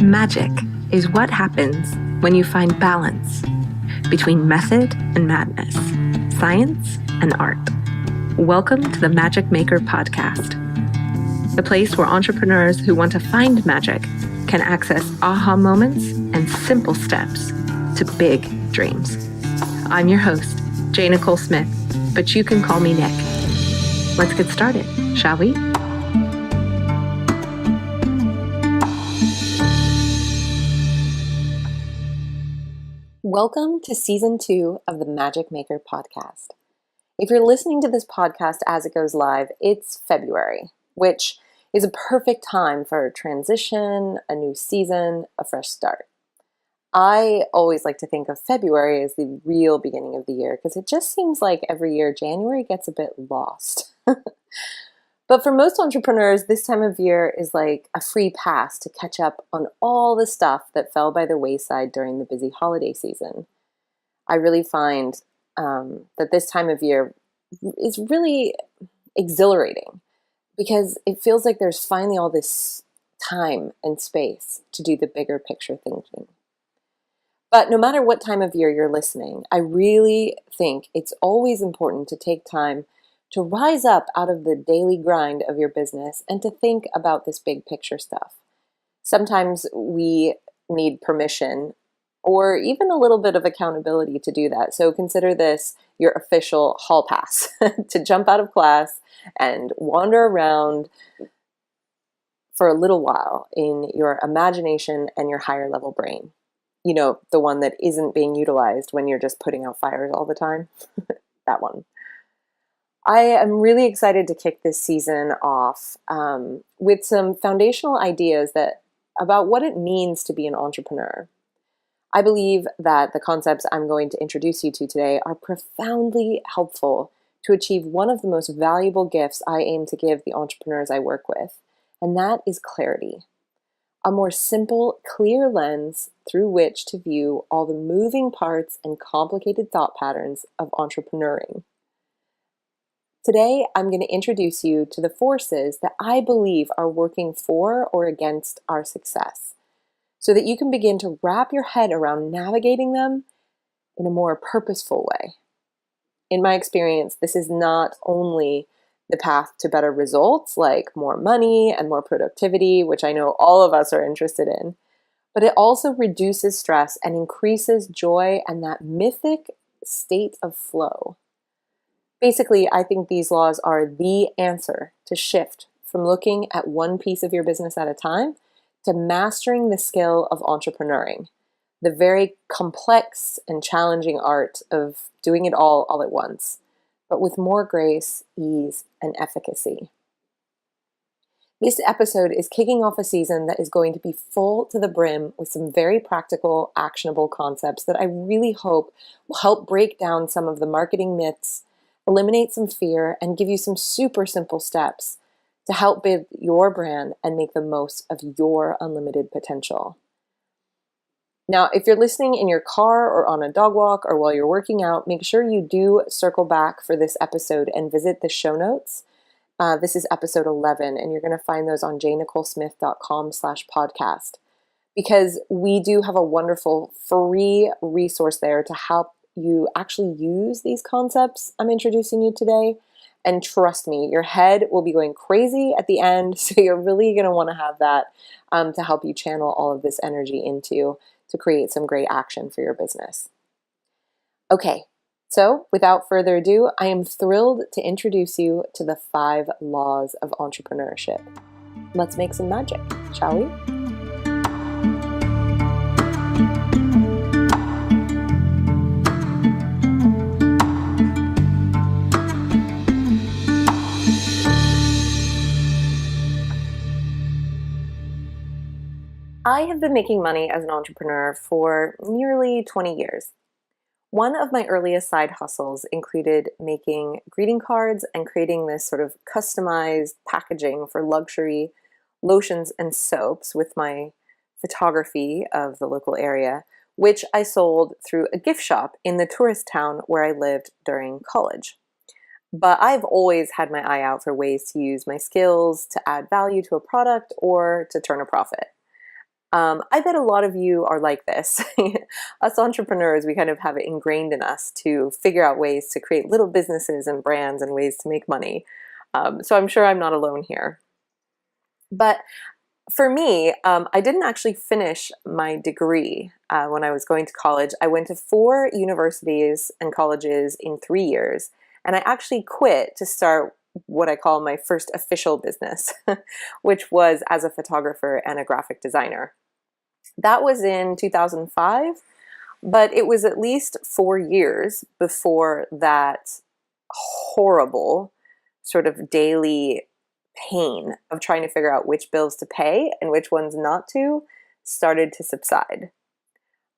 Magic is what happens when you find balance between method and madness, science and art. Welcome to the Magic Maker Podcast, the place where entrepreneurs who want to find magic can access aha moments and simple steps to big dreams. I'm your host, Nichole Smith, but you can call me Nick. Let's get started, shall we? Welcome to Season 2 of the Magic Maker Podcast. If you're listening to this podcast as it goes live, it's February, which is a perfect time for a transition, a new season, a fresh start. I always like to think of February as the real beginning of the year because it just seems like every year January gets a bit lost. But for most entrepreneurs, this time of year is like a free pass to catch up on all the stuff that fell by the wayside during the busy holiday season. I really find that this time of year is really exhilarating because it feels like there's finally all this time and space to do the bigger picture thinking. But no matter what time of year you're listening, I really think it's always important to take time to rise up out of the daily grind of your business and to think about this big picture stuff. Sometimes we need permission or even a little bit of accountability to do that. So consider this your official hall pass to jump out of class and wander around for a little while in your imagination and your higher level brain. You know, the one that isn't being utilized when you're just putting out fires all the time. That one. I am really excited to kick this season off with some foundational ideas about what it means to be an entrepreneur. I believe that the concepts I'm going to introduce you to today are profoundly helpful to achieve one of the most valuable gifts I aim to give the entrepreneurs I work with, and that is clarity. A more simple, clear lens through which to view all the moving parts and complicated thought patterns of entrepreneuring. Today, I'm going to introduce you to the forces that I believe are working for or against our success, so that you can begin to wrap your head around navigating them in a more purposeful way. In my experience, this is not only the path to better results, like more money and more productivity, which I know all of us are interested in, but it also reduces stress and increases joy and that mythic state of flow. Basically, I think these laws are the answer to shift from looking at one piece of your business at a time to mastering the skill of entrepreneuring, the very complex and challenging art of doing it all at once, but with more grace, ease, and efficacy. This episode is kicking off a season that is going to be full to the brim with some very practical, actionable concepts that I really hope will help break down some of the marketing myths, eliminate some fear, and give you some super simple steps to help build your brand and make the most of your unlimited potential. Now, if you're listening in your car or on a dog walk or while you're working out, make sure you do circle back for this episode and visit the show notes. This is episode 11, and you're going to find those on jnicolesmith.com/podcast, because we do have a wonderful free resource there to help you actually use these concepts I'm introducing you today. And trust me, your head will be going crazy at the end. So you're really going to want to have that to help you channel all of this energy to create some great action for your business. Okay, so without further ado, I am thrilled to introduce you to the 5 laws of entrepreneurship. Let's make some magic, shall we? I have been making money as an entrepreneur for nearly 20 years. One of my earliest side hustles included making greeting cards and creating this sort of customized packaging for luxury lotions and soaps with my photography of the local area, which I sold through a gift shop in the tourist town where I lived during college. But I've always had my eye out for ways to use my skills to add value to a product or to turn a profit. I bet a lot of you are like this. Us entrepreneurs, we kind of have it ingrained in us to figure out ways to create little businesses and brands and ways to make money. So I'm sure I'm not alone here. But for me, I didn't actually finish my degree when I was going to college. I went to 4 universities and colleges in 3 years, and I actually quit to start what I call my first official business, which was as a photographer and a graphic designer. That was in 2005, but it was at least 4 years before that horrible sort of daily pain of trying to figure out which bills to pay and which ones not to started to subside.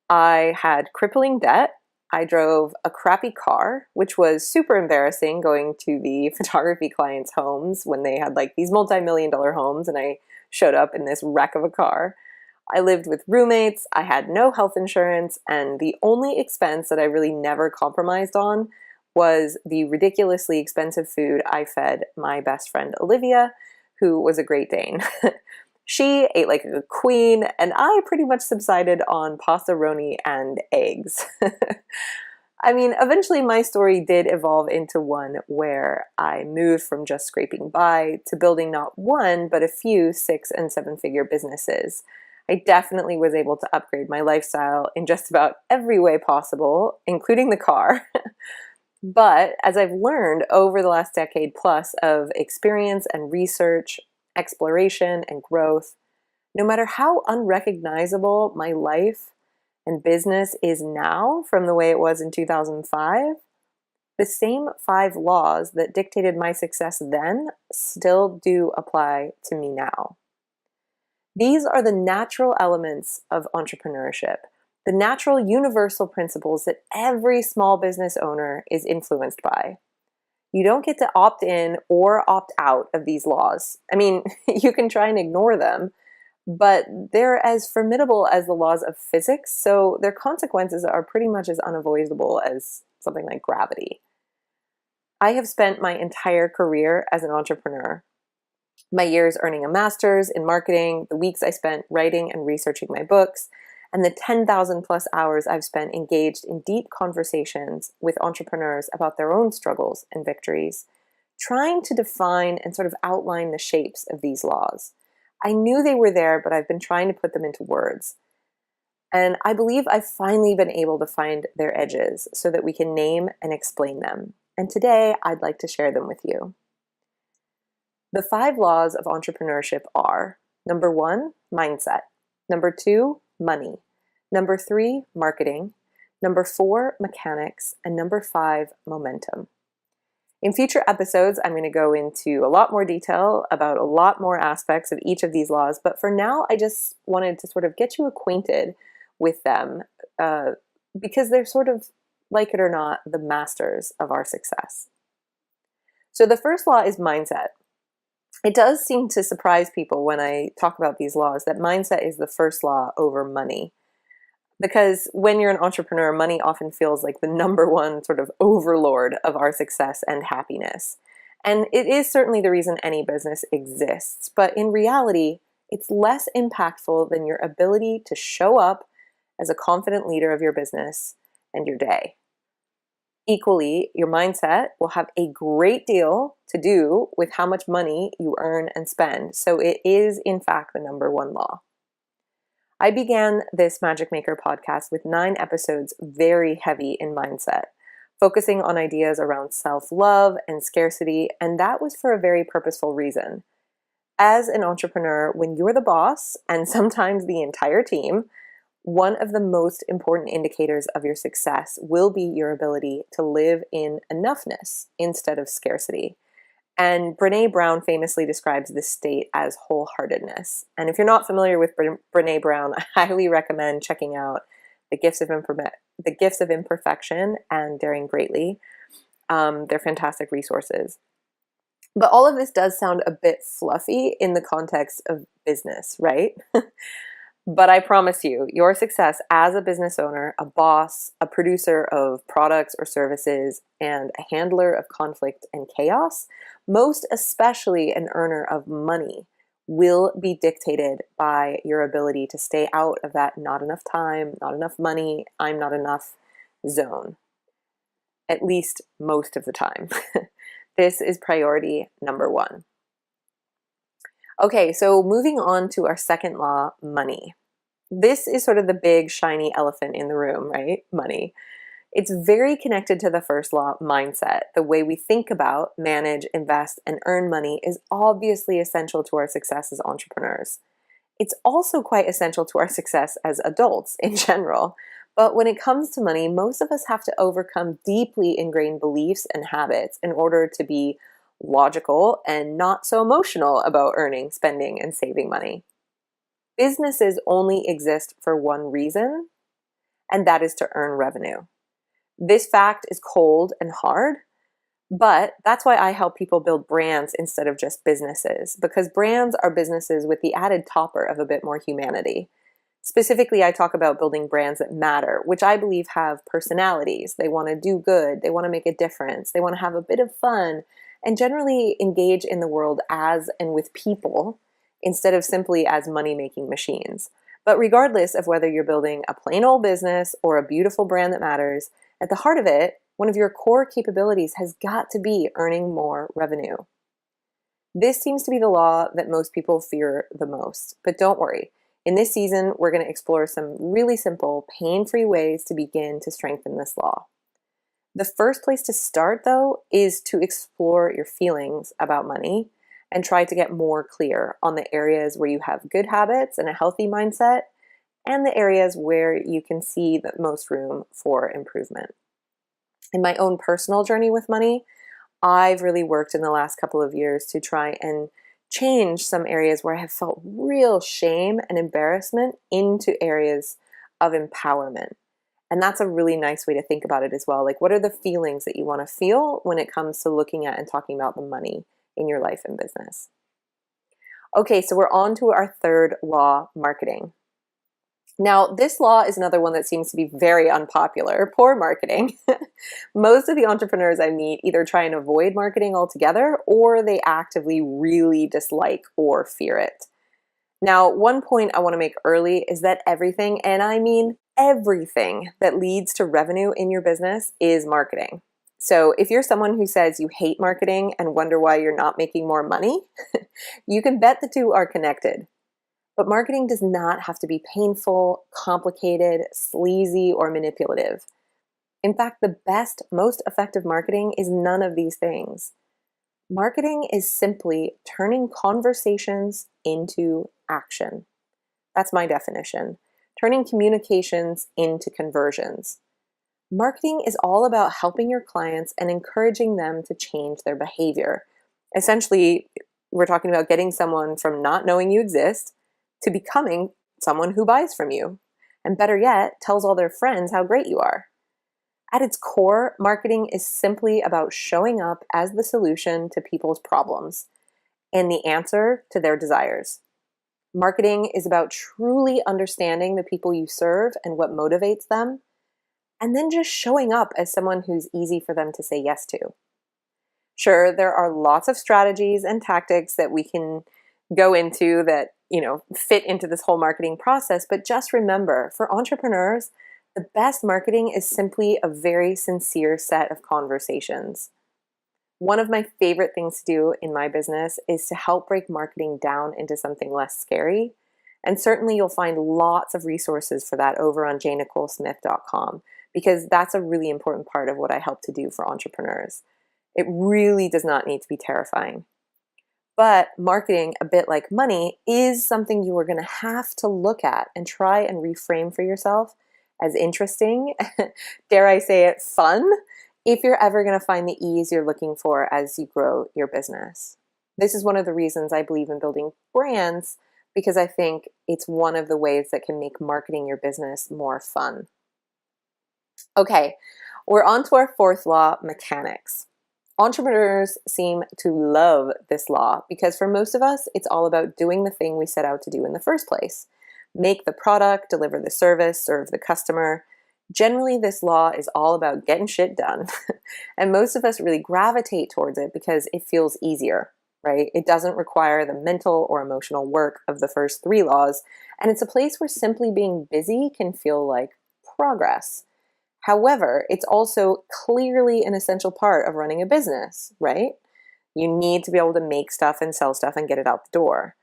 I had crippling debt. I drove a crappy car, which was super embarrassing going to the photography clients' homes when they had like these multi-million-dollar homes and I showed up in this wreck of a car. I lived with roommates, I had no health insurance, and the only expense that I really never compromised on was the ridiculously expensive food I fed my best friend Olivia, who was a Great Dane. She ate like a queen, and I pretty much subsided on pastaroni and eggs. I mean, eventually my story did evolve into one where I moved from just scraping by to building not one, but a few 6- and 7-figure businesses. I definitely was able to upgrade my lifestyle in just about every way possible, including the car. But as I've learned over the last decade plus of experience and research, exploration and growth, no matter how unrecognizable my life and business is now from the way it was in 2005, the same 5 laws that dictated my success then still do apply to me now. These are the natural elements of entrepreneurship, the natural universal principles that every small business owner is influenced by. You don't get to opt in or opt out of these laws. I mean, you can try and ignore them, but they're as formidable as the laws of physics, so their consequences are pretty much as unavoidable as something like gravity. I have spent my entire career as an entrepreneur. My years earning a master's in marketing, the weeks I spent writing and researching my books, and the 10,000 plus hours I've spent engaged in deep conversations with entrepreneurs about their own struggles and victories, trying to define and sort of outline the shapes of these laws. I knew they were there, but I've been trying to put them into words. And I believe I've finally been able to find their edges so that we can name and explain them. And today I'd like to share them with you. The 5 laws of entrepreneurship are: number 1, mindset; number 2, money; number 3, marketing; number 4, mechanics; and number 5, momentum. In future episodes, I'm going to go into a lot more detail about a lot more aspects of each of these laws, but for now, I just wanted to sort of get you acquainted with them because they're sort of, like it or not, the masters of our success. So the first law is mindset. It does seem to surprise people when I talk about these laws that mindset is the first law over money. Because when you're an entrepreneur, money often feels like the number one sort of overlord of our success and happiness. And it is certainly the reason any business exists. But in reality, it's less impactful than your ability to show up as a confident leader of your business and your day. Equally, your mindset will have a great deal to do with how much money you earn and spend. So it is, in fact, the number one law. I began this Magic Maker podcast with 9 episodes very heavy in mindset, focusing on ideas around self-love and scarcity, and that was for a very purposeful reason. As an entrepreneur, when you're the boss, and sometimes the entire team, one of the most important indicators of your success will be your ability to live in enoughness instead of scarcity. And Brené Brown famously describes this state as wholeheartedness. And if you're not familiar with Brené Brown, I highly recommend checking out The Gifts of Imperfection and Daring Greatly. They're fantastic resources. But all of this does sound a bit fluffy in the context of business, right? But I promise you, your success as a business owner, a boss, a producer of products or services, and a handler of conflict and chaos, most especially an earner of money, will be dictated by your ability to stay out of that not enough time, not enough money, I'm not enough zone, at least most of the time. This is priority number one. Okay, so moving on to our second law, money. This is sort of the big shiny elephant in the room, right? Money. It's very connected to the first law, mindset. The way we think about, manage, invest, and earn money is obviously essential to our success as entrepreneurs. It's also quite essential to our success as adults in general. But when it comes to money, most of us have to overcome deeply ingrained beliefs and habits in order to be logical and not so emotional about earning, spending, and saving money. Businesses only exist for one reason, and that is to earn revenue. This fact is cold and hard, but that's why I help people build brands instead of just businesses, because brands are businesses with the added topper of a bit more humanity. Specifically, I talk about building brands that matter, which I believe have personalities. They want to do good, they want to make a difference, they want to have a bit of fun, and generally engage in the world as and with people instead of simply as money-making machines. But regardless of whether you're building a plain old business or a beautiful brand that matters, at the heart of it, one of your core capabilities has got to be earning more revenue. This seems to be the law that most people fear the most, but don't worry. In this season, we're going to explore some really simple, pain-free ways to begin to strengthen this law. The first place to start, though, is to explore your feelings about money and try to get more clear on the areas where you have good habits and a healthy mindset, and the areas where you can see the most room for improvement. In my own personal journey with money, I've really worked in the last couple of years to try and change some areas where I have felt real shame and embarrassment into areas of empowerment. And that's a really nice way to think about it as well. Like, what are the feelings that you want to feel when it comes to looking at and talking about the money in your life and business? Okay, so we're on to our third law, marketing. Now, this law is another one that seems to be very unpopular, poor marketing. Most of the entrepreneurs I meet either try and avoid marketing altogether, or they actively really dislike or fear it. Now, one point I want to make early is that everything, and I mean everything, that leads to revenue in your business is marketing. So if you're someone who says you hate marketing and wonder why you're not making more money, you can bet the two are connected. But marketing does not have to be painful, complicated, sleazy, or manipulative. In fact, the best, most effective marketing is none of these things. Marketing is simply turning conversations into action. That's my definition. Turning communications into conversions. Marketing is all about helping your clients and encouraging them to change their behavior. Essentially, we're talking about getting someone from not knowing you exist to becoming someone who buys from you. And better yet, tells all their friends how great you are. At its core, marketing is simply about showing up as the solution to people's problems and the answer to their desires. Marketing is about truly understanding the people you serve and what motivates them, and then just showing up as someone who's easy for them to say yes to. Sure, there are lots of strategies and tactics that we can go into that, fit into this whole marketing process, but just remember, for entrepreneurs, the best marketing is simply a very sincere set of conversations. One of my favorite things to do in my business is to help break marketing down into something less scary. And certainly you'll find lots of resources for that over on jnicholesmith.com, because that's a really important part of what I help to do for entrepreneurs. It really does not need to be terrifying. But marketing, a bit like money, is something you are going to have to look at and try and reframe for yourself as interesting, dare I say it, fun, if you're ever going to find the ease you're looking for as you grow your business. This is one of the reasons I believe in building brands, because I think it's one of the ways that can make marketing your business more fun. Okay, we're on to our fourth law, mechanics. Entrepreneurs seem to love this law because for most of us, it's all about doing the thing we set out to do in the first place. Make the product, deliver the service, serve the customer. Generally, this law is all about getting shit done. And most of us really gravitate towards it because it feels easier. right? It doesn't require the mental or emotional work of the first three laws, and it's a place where simply being busy can feel like progress. However, it's also clearly an essential part of running a business, right? You need to be able to make stuff and sell stuff and get it out the door.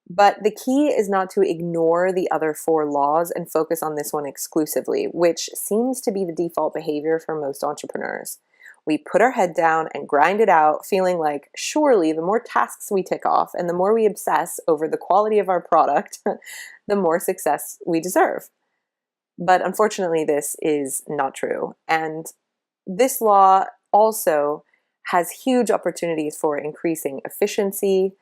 But the key is not to ignore the other four laws and focus on this one exclusively, which seems to be the default behavior for most entrepreneurs. We put our head down and grind it out, feeling like surely the more tasks we tick off and the more we obsess over the quality of our product, the more success we deserve. But unfortunately, this is not true. And this law also has huge opportunities for increasing efficiency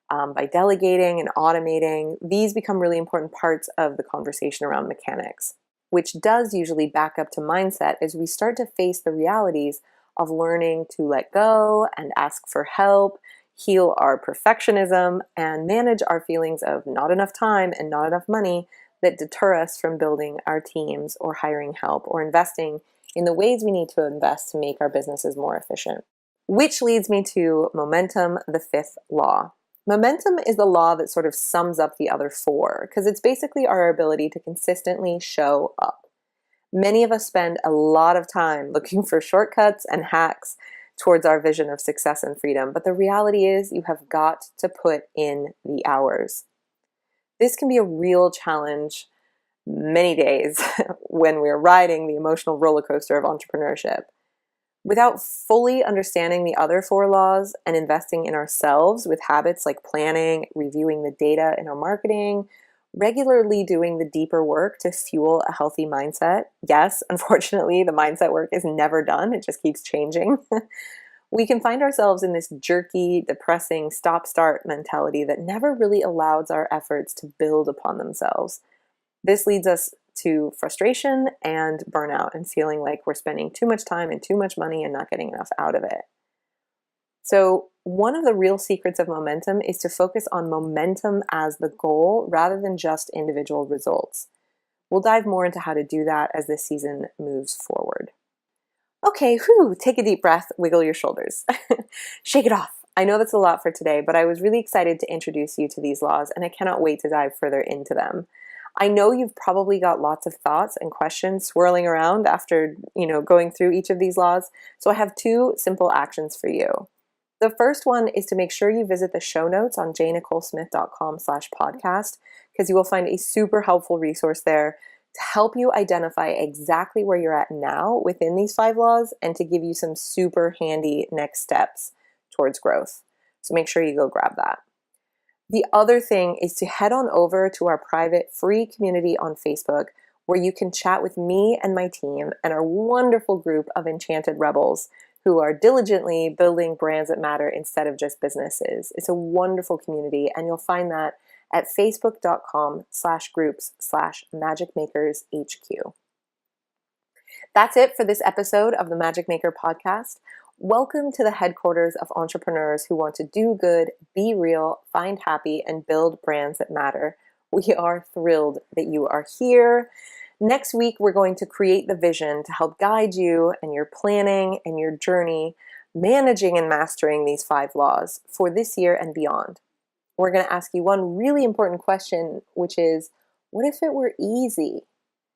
by delegating and automating. These become really important parts of the conversation around mechanics, which does usually back up to mindset as we start to face the realities of learning to let go and ask for help, heal our perfectionism, and manage our feelings of not enough time and not enough money that deter us from building our teams or hiring help or investing in the ways we need to invest to make our businesses more efficient. Which leads me to momentum, the fifth law. Momentum is the law that sort of sums up the other four, because it's basically our ability to consistently show up. Many of us spend a lot of time looking for shortcuts and hacks towards our vision of success and freedom, but the reality is you have got to put in the hours. This can be a real challenge many days when we're riding the emotional roller coaster of entrepreneurship. Without fully understanding the other four laws and investing in ourselves with habits like planning, reviewing the data in our marketing, regularly doing the deeper work to fuel a healthy mindset. Yes, unfortunately, the mindset work is never done. It just keeps changing. We can find ourselves in this jerky, depressing, stop-start mentality that never really allows our efforts to build upon themselves. This leads us to frustration and burnout and feeling like we're spending too much time and too much money and not getting enough out of it. So one of the real secrets of momentum is to focus on momentum as the goal rather than just individual results. We'll dive more into how to do that as this season moves forward. Okay, take a deep breath, wiggle your shoulders. Shake it off. I know that's a lot for today, but I was really excited to introduce you to these laws, and I cannot wait to dive further into them. I know you've probably got lots of thoughts and questions swirling around after, going through each of these laws, so I have two simple actions for you. The first one is to make sure you visit the show notes on jnicholesmith.com/podcast, because you will find a super helpful resource there to help you identify exactly where you're at now within these 5 laws and to give you some super handy next steps towards growth. So make sure you go grab that. The other thing is to head on over to our private free community on Facebook, where you can chat with me and my team and our wonderful group of enchanted rebels who are diligently building brands that matter instead of just businesses. It's a wonderful community, and you'll find that at facebook.com/groups/magicmakershq. That's it for this episode of the Magic Maker podcast. Welcome to the headquarters of entrepreneurs who want to do good, be real, find happy, and build brands that matter. We are thrilled that you are here. Next week, we're going to create the vision to help guide you and your planning and your journey, managing and mastering these 5 laws for this year and beyond. We're going to ask you one really important question, which is, what if it were easy?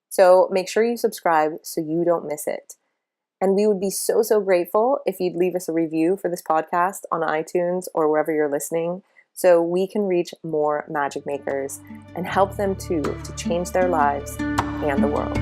So make sure you subscribe so you don't miss it. And we would be so, so grateful if you'd leave us a review for this podcast on iTunes or wherever you're listening, so we can reach more magic makers and help them too to change their lives and the world.